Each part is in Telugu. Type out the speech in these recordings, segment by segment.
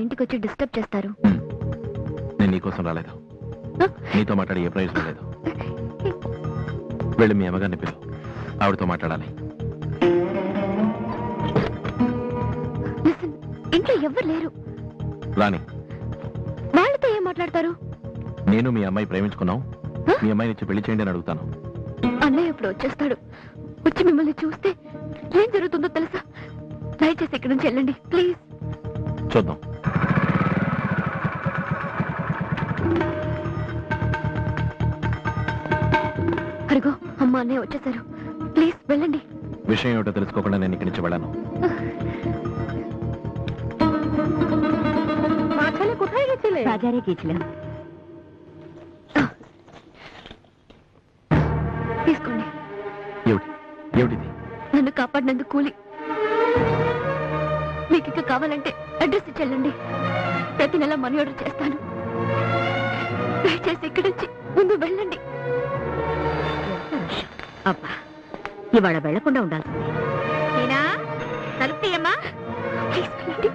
ఇంటికి వచ్చి డిస్టర్బ్ చేస్తారు? నేను నీకోసం రాలేదు, నీతో మాట్లాడి ఏ ప్రయోజనం లేదు. వెళ్ళి మీ అమ్మగారిని పిలు, ఆవిడతో మాట్లాడాలి. ఇంట్లో ఎవరు లేరు. రాణి, వాళ్ళతో ఏం మాట్లాడతారు? నేను మీ అమ్మాయి ప్రేమించుకున్నాం, మీ అమ్మాయిని ఇచ్చి పెళ్లి చేయండి అని అడుగుతాను. అన్నయ్య ఎప్పుడు వచ్చేస్తాడు, వచ్చి మిమ్మల్ని చూస్తే ఏం జరుగుతుందో తెలుసా? దయచేసి ఇక్కడి నుంచి వెళ్ళండి ప్లీజ్. చూద్దాం. అరుగో అమ్మ అన్నయ్య వచ్చేసారు, ప్లీజ్ వెళ్ళండి. విషయం ఏమిటో తెలుసుకోకుండా నేను ఇక్కడి నుంచి వెళ్ళాను. বাজারে গেছিলাম। తీసుకోండి. ఏమిటిది? నన్ను కాపాడినందుకు కూలి. మీకు ఇక కావాలంటే అడ్రస్ ఇచ్చెళ్ళండి, ప్రతి నెల మనీ ఆర్డర్ చేస్తాను. దయచేసి ఇక్కడి నుంచి ముందు వెళ్ళండి. అబ్బా, ఇవాళ వెళ్లకుండా ఉండాల్సింది. నేనా తలుపు తీయమ్మా, ప్లీజ్ వెళ్ళండి.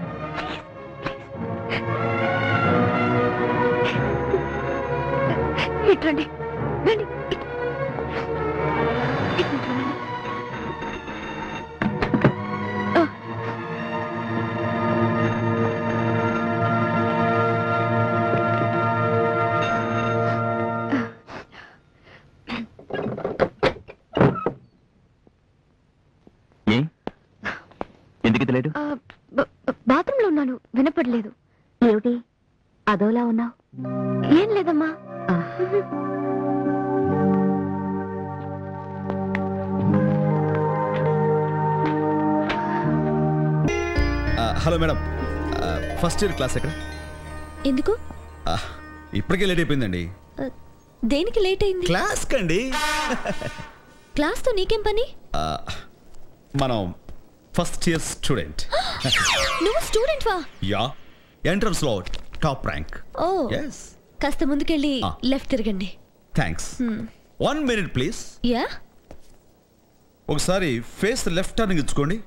ఇట్రండి, రండి. ఎందుకు తెలియదు? బాత్రూంలో ఉన్నాను, వినపడలేదు. ఏమిటి అదోలా ఉన్నావు? ఏం లేదమ్మా. Hello madam, first year class ఎక్కడ? ఎందుకు? ఇప్పటికే లేట్ అయిపోయిందండి. దేనికి లేట్ అయింది? క్లాస్ కండి. క్లాస్ తో నీకేం పని? మనం ఫస్ట్ ఇయర్ స్టూడెంట్. నువ్వు స్టూడెంట్ వా? యా, ఎంట్రన్స్ లో టాప్ ర్యాంక్. ఓ yes. కాస్త ముందుకెళ్ళి లెఫ్ట్ తిరగండి. థ్యాంక్స్. 1 minute please. యా, ఒకసారి ఫేస్ లెఫ్ట్ టర్నింగ్ ఇచ్చుకోండి.